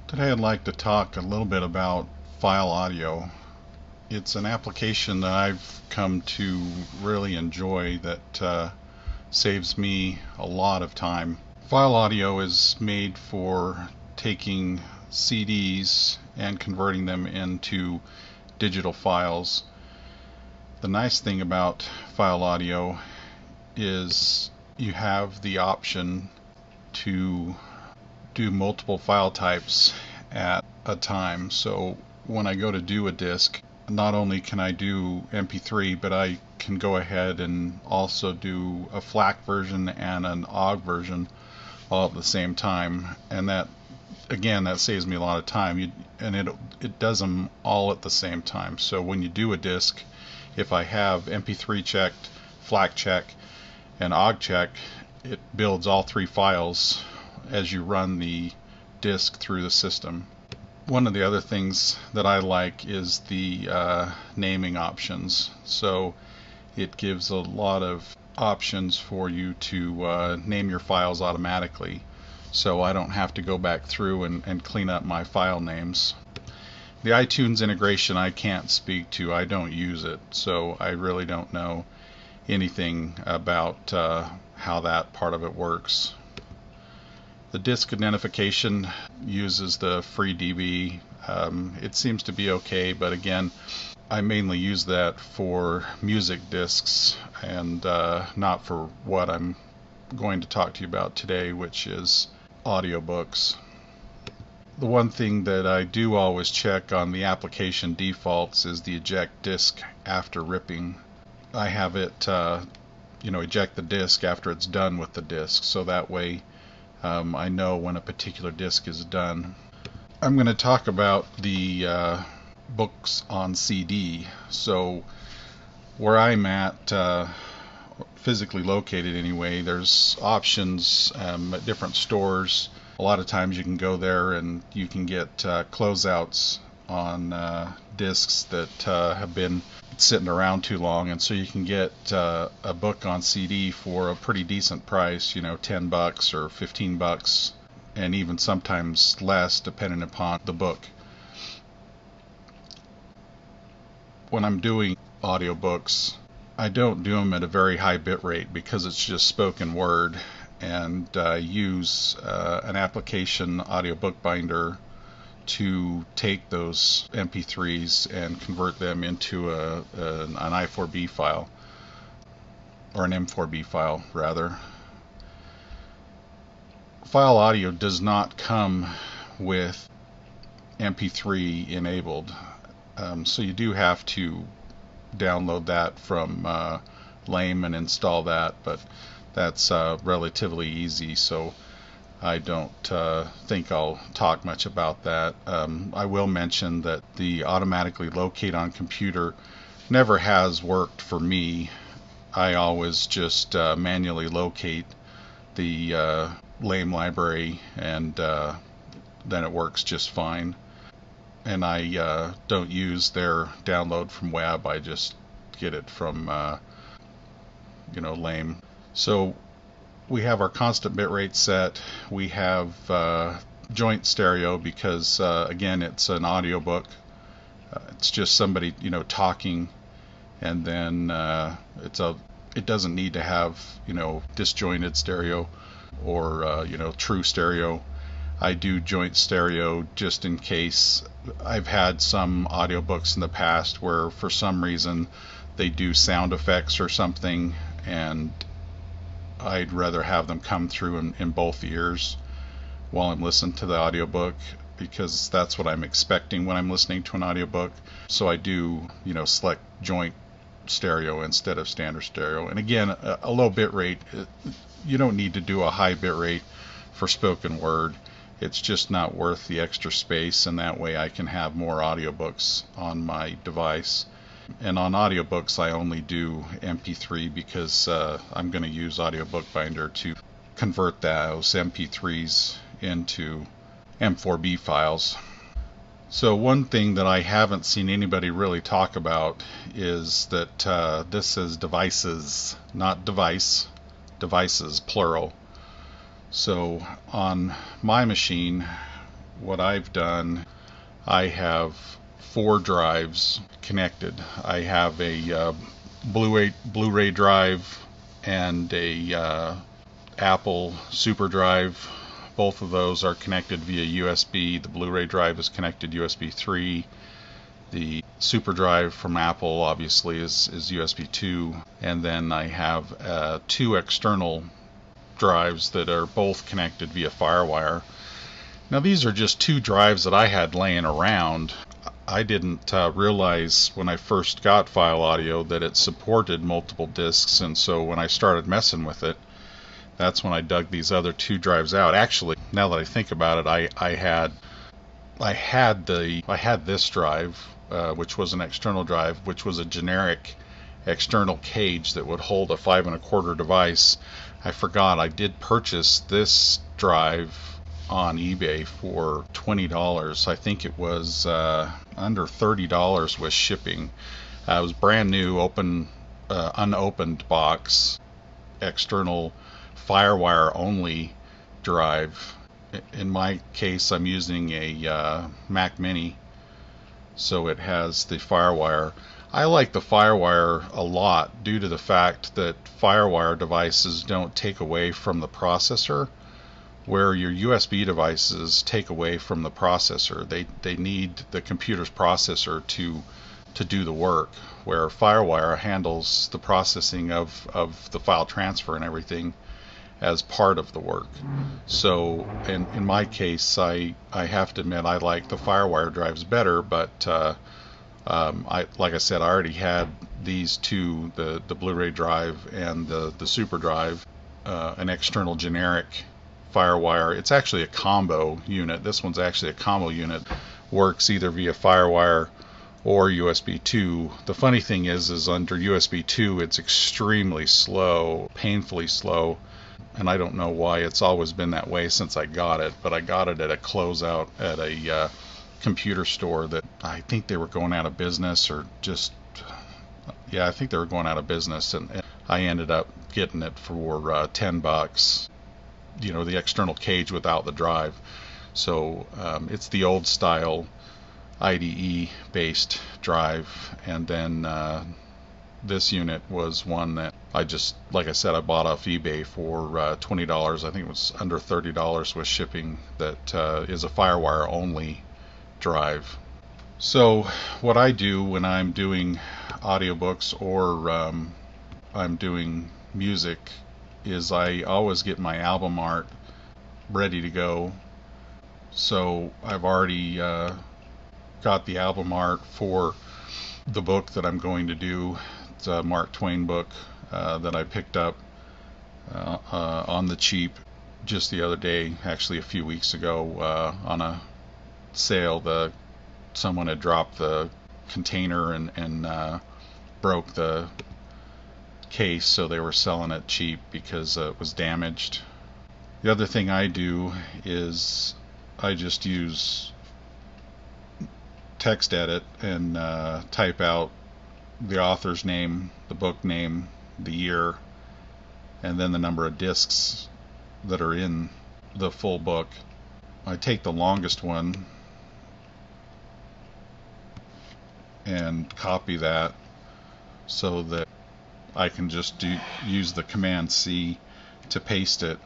Today I'd like to talk a little bit about Phile Audio. It's an application that I've come to really enjoy that saves me a lot of time. Phile Audio is made for taking CDs and converting them into digital files. The nice thing about Phile Audio is you have the option to do multiple file types at a time. So when I go to do a disk, not only can I do MP3, but I can go ahead and also do a FLAC version and an OGG version all at the same time. And that, again, that saves me a lot of time. And it does them all at the same time. So when you do a disk, if I have MP3 checked, FLAC check, and OGG check, it builds all three files as you run the disk through the system. One of the other things that I like is the naming options. So it gives a lot of options for you to name your files automatically, so I don't have to go back through and clean up my file names. The iTunes integration I can't speak to. I don't use it, so I really don't know anything about how that part of it works. The disk identification uses the FreeDB. It seems to be okay, but again, I mainly use that for music disks and not for what I'm going to talk to you about today, which is audiobooks. The one thing that I do always check on the application defaults is the eject disk after ripping. I have it eject the disk after it's done with the disk, so that way I know when a particular disk is done. I'm going to talk about the books on CD. So where I'm at, physically located anyway, there's options at different stores. A lot of times you can go there and you can get closeouts on discs that have been sitting around too long, and so you can get a book on CD for a pretty decent price, $10 or $15, and even sometimes less depending upon the book. When I'm doing audiobooks, I don't do them at a very high bit rate because it's just spoken word, and use an application, Audiobook Binder, to take those MP3s and convert them into an I4B file, or an M4B file rather. Phile Audio does not come with MP3 enabled, so you do have to download that from LAME and install that, but that's relatively easy, so I don't think I'll talk much about that. I will mention that the automatically locate on computer never has worked for me. I always just manually locate the LAME library, and then it works just fine. And I don't use their download from web. I just get it from LAME. So we have our constant bitrate set. We have joint stereo because again, it's an audiobook. It's just somebody talking, and then it doesn't need to have disjointed stereo or true stereo. I do joint stereo just in case. I've had some audiobooks in the past where for some reason they do sound effects or something, and I'd rather have them come through in both ears while I'm listening to the audiobook, because that's what I'm expecting when I'm listening to an audiobook. So I do, select joint stereo instead of standard stereo. And again, a low bit rate, you don't need to do a high bit rate for spoken word. It's just not worth the extra space, and that way I can have more audiobooks on my device. And on audiobooks I only do MP3 because I'm going to use Audiobook Binder to convert those MP3s into M4B files. So one thing that I haven't seen anybody really talk about is that this is devices, not device, devices plural. So on my machine, what I've done, I have 4 drives connected. I have a Blu-ray drive and a Apple Super Drive. Both of those are connected via USB. The Blu-ray drive is connected USB 3. The Super Drive from Apple obviously is USB 2. And then I have 2 external drives that are both connected via FireWire. Now these are just 2 drives that I had laying around. I didn't realize when I first got Phile Audio that it supported multiple discs, and so when I started messing with it, that's when I dug these other 2 drives out. Actually, now that I think about it, I had this drive, which was an external drive, which was a generic external cage that would hold a 5 1/4 device. I forgot I did purchase this drive on eBay for $20. I think it was under $30 with shipping. It was brand new, unopened box, external FireWire only drive. In my case, I'm using a Mac Mini, so it has the FireWire. I like the FireWire a lot due to the fact that FireWire devices don't take away from the processor, where your USB devices take away from the processor. They need the computer's processor to do the work, where FireWire handles the processing of the file transfer and everything as part of the work. So in my case, I have to admit I like the FireWire drives better, but like I said, I already had these 2, the Blu-ray drive and the Super Drive, an external generic FireWire. It's actually a combo unit. This one's actually a combo unit. Works either via FireWire or USB 2. The funny thing is under USB 2 it's extremely slow, painfully slow, and I don't know why. It's always been that way since I got it, but I got it at a closeout at a computer store that I think they were going out of business, or just, yeah, I think they were going out of business, and I ended up getting it for $10. You know, the external cage without the drive. So it's the old style IDE based drive, and then this unit was one that I just, like I said, I bought off eBay for $20. I think it was under $30 with shipping. That is a FireWire only drive. So what I do when I'm doing audiobooks or I'm doing music is I always get my album art ready to go. So I've already got the album art for the book that I'm going to do. It's a Mark Twain book that I picked up on the cheap just the other day, actually a few weeks ago, on a sale. Someone had dropped the container and broke the case, so they were selling it cheap because it was damaged. The other thing I do is I just use text edit and type out the author's name, the book name, the year, and then the number of discs that are in the full book. I take the longest one and copy that so that I can just use the Command C to paste it.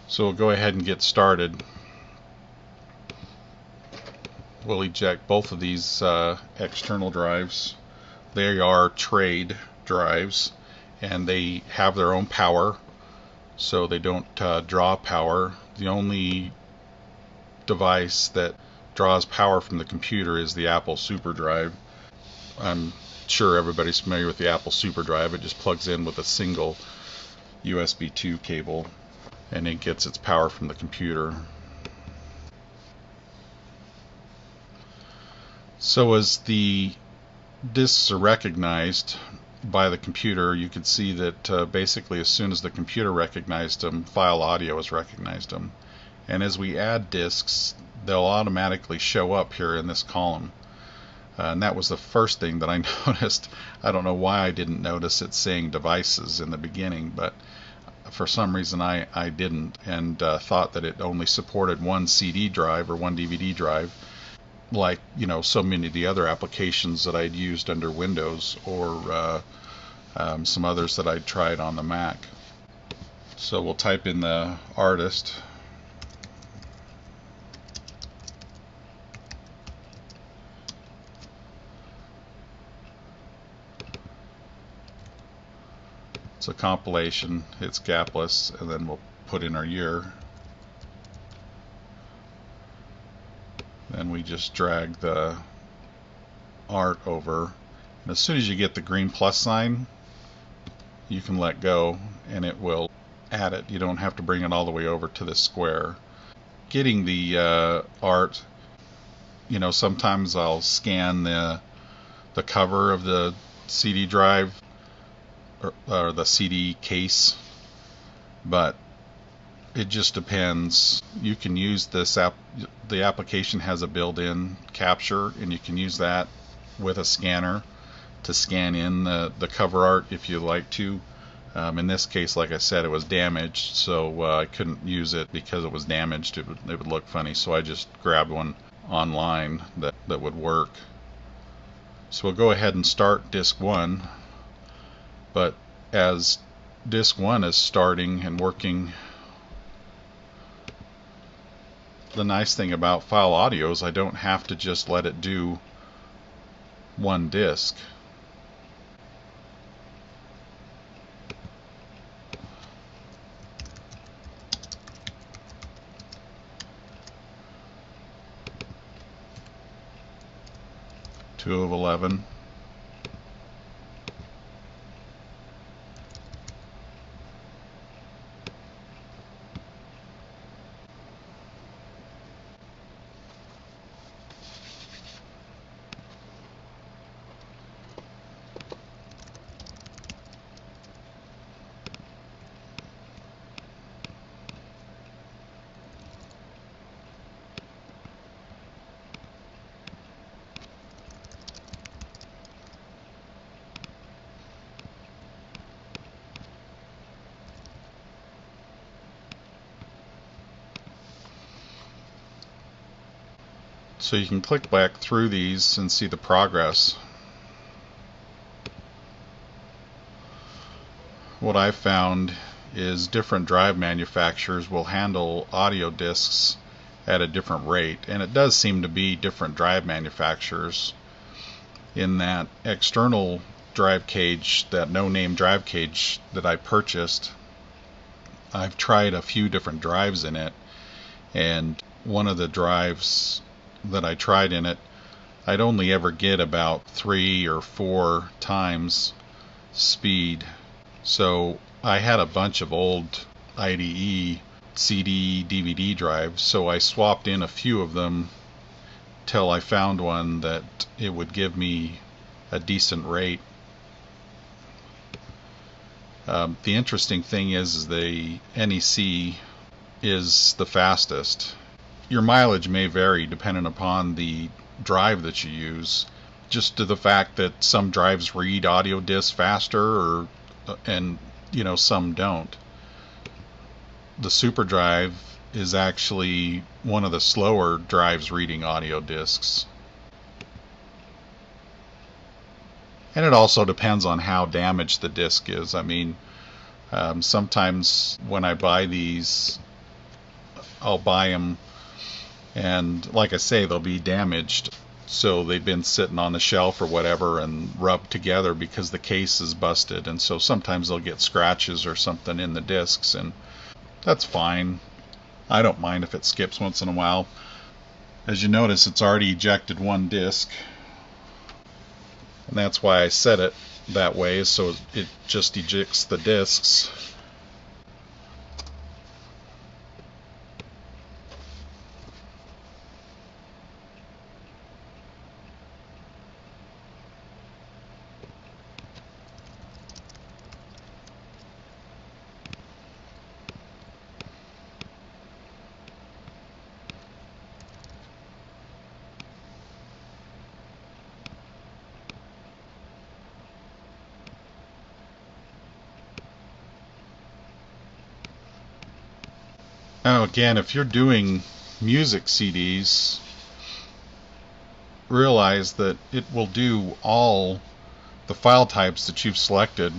So we'll go ahead and get started. We'll eject both of these external drives. They are trade drives, and they have their own power, so they don't draw power. The only device that draws power from the computer is the Apple Super Drive. I'm sure everybody's familiar with the Apple Super Drive. It just plugs in with a single USB 2 cable, and it gets its power from the computer. So as the discs are recognized by the computer, you can see that basically as soon as the computer recognized them, Phile Audio has recognized them. And as we add discs, they'll automatically show up here in this column. And that was the first thing that I noticed. I don't know why I didn't notice it saying devices in the beginning, but For some reason I didn't, and thought that it only supported one CD drive or one DVD drive, like so many of the other applications that I'd used under Windows, or some others that I'd tried on the Mac. So we'll type in the artist. It's a compilation, it's gapless, and then we'll put in our year. Then we just drag the art over, and as soon as you get the green plus sign, you can let go and it will add it. You don't have to bring it all the way over to the square. Getting the art, sometimes I'll scan the cover of the CD drive or the CD case, but it just depends. You can use this the application has a built-in capture, and you can use that with a scanner to scan in the cover art if you like to. In this case, like I said, it was damaged, so I couldn't use it because it was damaged. It would look funny, so I just grabbed one online that would work. So we'll go ahead and start disc 1, but as disc 1 is starting and working, the nice thing about Phile Audio is I don't have to just let it do one disc. Two of 11. So you can click back through these and see the progress. What I've found is different drive manufacturers will handle audio discs at a different rate, and it does seem to be different drive manufacturers. In that external drive cage, that no-name drive cage that I purchased, I've tried a few different drives in it, and one of the drives that I tried in it, I'd only ever get about 3 or 4 times speed. So I had a bunch of old IDE CD DVD drives, so I swapped in a few of them till I found one that it would give me a decent rate. The interesting thing is the NEC is the fastest. Your mileage may vary depending upon the drive that you use, just to the fact that some drives read audio discs faster, and some don't. The super drive is actually one of the slower drives reading audio discs. And it also depends on how damaged the disc is. I mean, sometimes when I buy these, I'll buy them, and like I say, they'll be damaged. So they've been sitting on the shelf or whatever and rubbed together because the case is busted. And so sometimes they'll get scratches or something in the discs, and that's fine. I don't mind if it skips once in a while. As you notice, it's already ejected one disc. And that's why I set it that way, so it just ejects the discs. Now again, if you're doing music CDs, realize that it will do all the file types that you've selected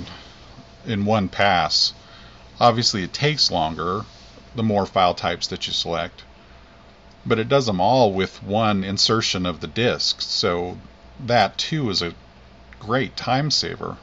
in one pass. Obviously it takes longer the more file types that you select, but it does them all with one insertion of the disk, so that too is a great time saver.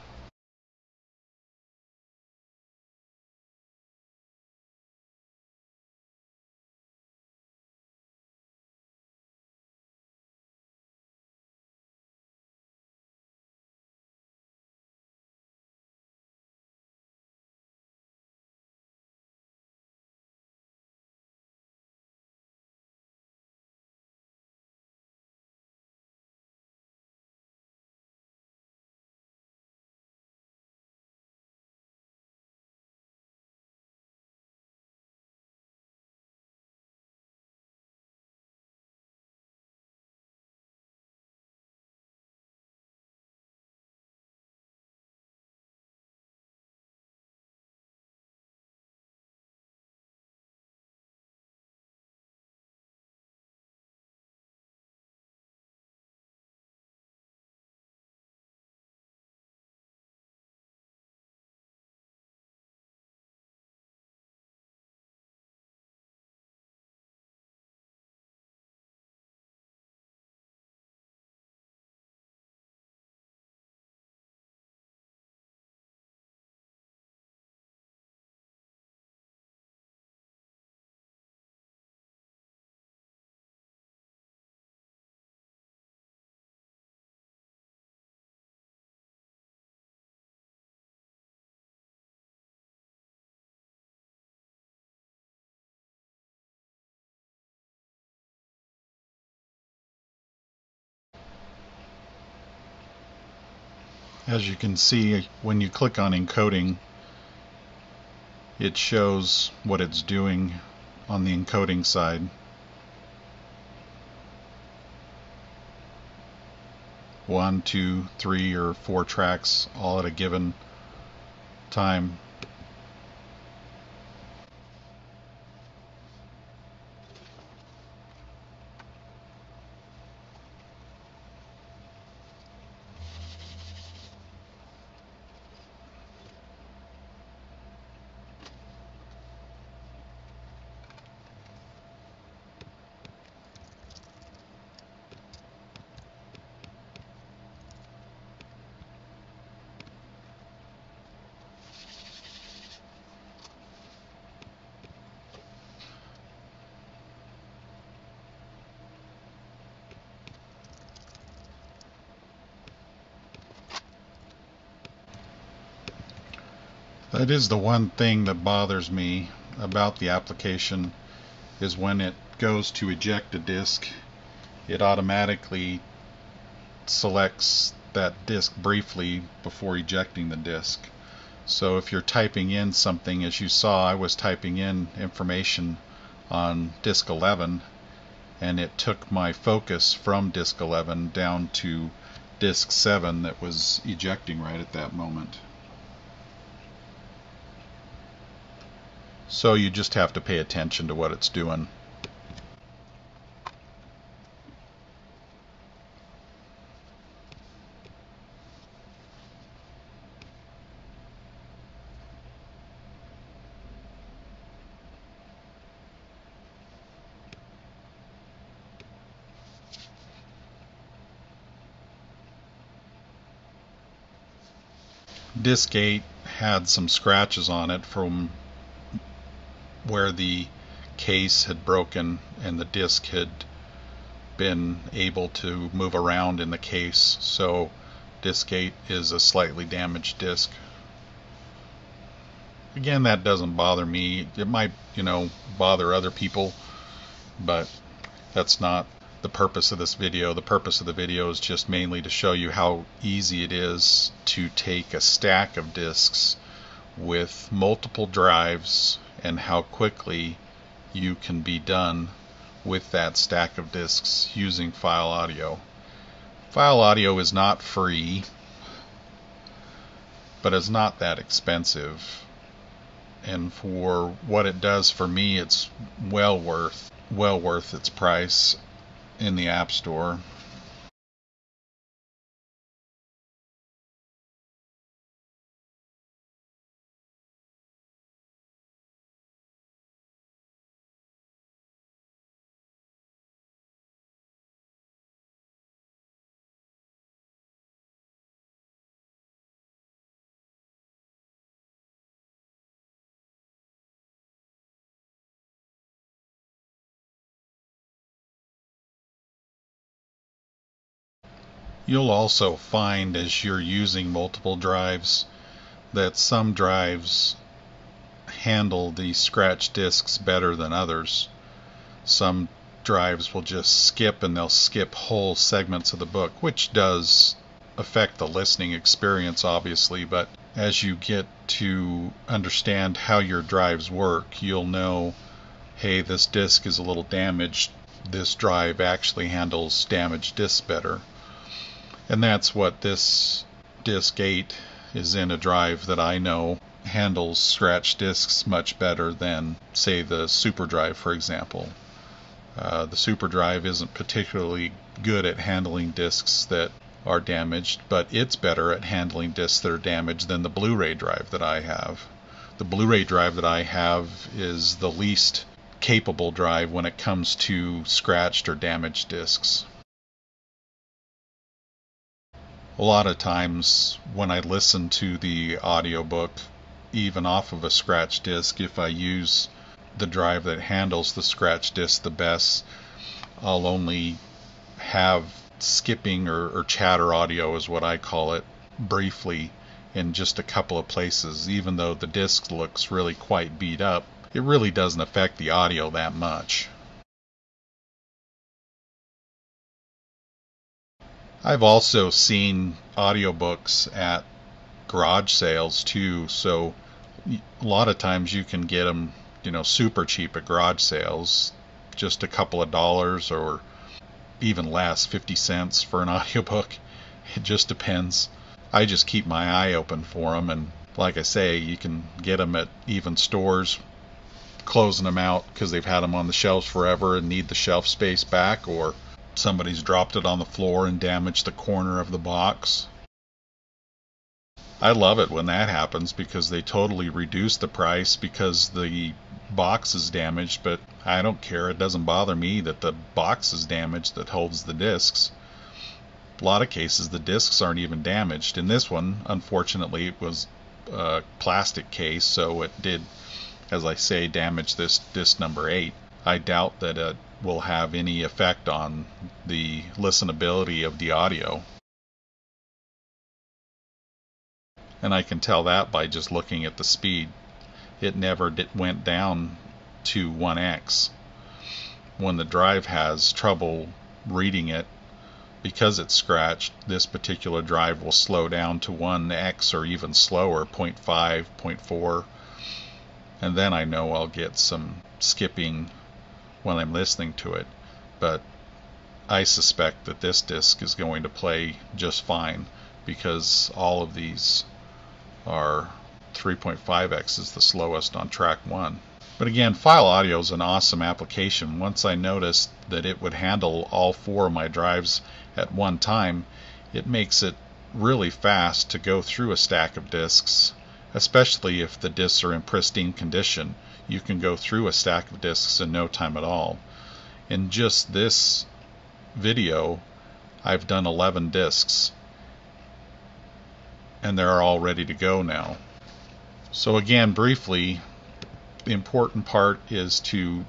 As you can see, when you click on encoding, it shows what it's doing on the encoding side. 1, 2, 3, or 4 tracks all at a given time. That is the one thing that bothers me about the application, is when it goes to eject a disk, it automatically selects that disk briefly before ejecting the disk. So if you're typing in something, as you saw, I was typing in information on disk 11, and it took my focus from disk 11 down to disk 7 that was ejecting right at that moment. So you just have to pay attention to what it's doing. Disk 8 had some scratches on it from where the case had broken and the disk had been able to move around in the case, so disk 8 is a slightly damaged disk. Again, that doesn't bother me. It might, bother other people, but that's not the purpose of this video. The purpose of the video is just mainly to show you how easy it is to take a stack of disks with multiple drives and how quickly you can be done with that stack of disks using Phile Audio. Phile Audio is not free, but it's not that expensive. and for what it does for me, it's well worth its price in the App Store. You'll also find as you're using multiple drives that some drives handle the scratch discs better than others. Some drives will just skip, and they'll skip whole segments of the book, which does affect the listening experience, obviously, but as you get to understand how your drives work, you'll know, hey, this disc is a little damaged. This drive actually handles damaged discs better. And that's what this disc 8 is in, a drive that I know handles scratch discs much better than, say, the Super Drive, for example. The Super Drive isn't particularly good at handling discs that are damaged, but it's better at handling discs that are damaged than the Blu-ray drive that I have. The Blu-ray drive that I have is the least capable drive when it comes to scratched or damaged discs. A lot of times when I listen to the audiobook, even off of a scratch disc, if I use the drive that handles the scratch disc the best, I'll only have skipping or chatter audio, is what I call it, briefly in just a couple of places. Even though the disc looks really quite beat up, it really doesn't affect the audio that much. I've also seen audiobooks at garage sales too, so a lot of times you can get them, super cheap at garage sales, just a couple of dollars or even less, 50 cents for an audiobook. It just depends. I just keep my eye open for them, and like I say, you can get them at even stores, closing them out because they've had them on the shelves forever and need the shelf space back, or somebody's dropped it on the floor and damaged the corner of the box. I love it when that happens because they totally reduce the price because the box is damaged, but I don't care. It doesn't bother me that the box is damaged that holds the discs. A lot of cases the discs aren't even damaged. In this one, unfortunately, it was a plastic case, so it did, as I say, damage this disc number 8. I doubt that it will have any effect on the listenability of the audio. And I can tell that by just looking at the speed. It never went down to 1x. When the drive has trouble reading it, because it's scratched, this particular drive will slow down to 1x or even slower, 0.5, 0.4, and then I know I'll get some skipping when I'm listening to it. But I suspect that this disc is going to play just fine because all of these are 3.5x is the slowest on track 1. But again, Phile Audio is an awesome application. Once I noticed that it would handle all 4 of my drives at one time, it makes it really fast to go through a stack of discs, especially if the discs are in pristine condition. You can go through a stack of discs in no time at all. In just this video, I've done 11 discs, and they're all ready to go now. So again, briefly, the important part is to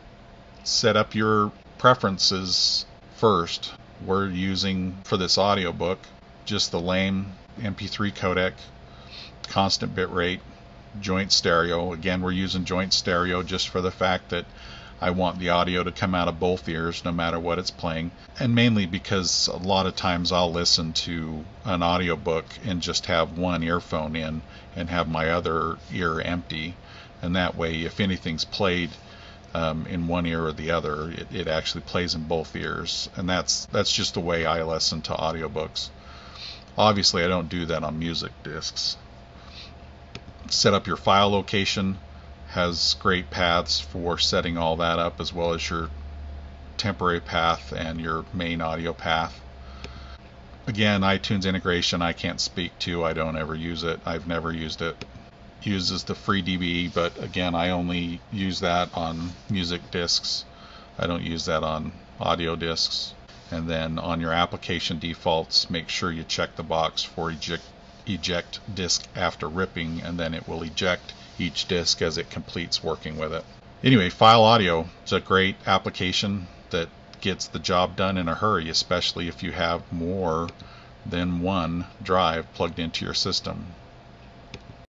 set up your preferences first. We're using, for this audiobook, just the lame MP3 codec, constant bitrate, joint stereo. Again, we're using joint stereo just for the fact that I want the audio to come out of both ears no matter what it's playing, and mainly because a lot of times I'll listen to an audiobook and just have one earphone in and have my other ear empty, and that way if anything's played in one ear or the other, it actually plays in both ears. And that's just the way I listen to audiobooks. Obviously I don't do that on music discs. Set up your file location, has great paths for setting all that up, as well as your temporary path and your main audio path. Again, iTunes integration I can't speak to. I don't ever use it. I've never used it. It uses the free DBE, but again, I only use that on music discs. I don't use that on audio discs. And then on your application defaults, make sure you check the box for eject disk after ripping, and then it will eject each disk as it completes working with it. Anyway, Phile Audio is a great application that gets the job done in a hurry, especially if you have more than one drive plugged into your system.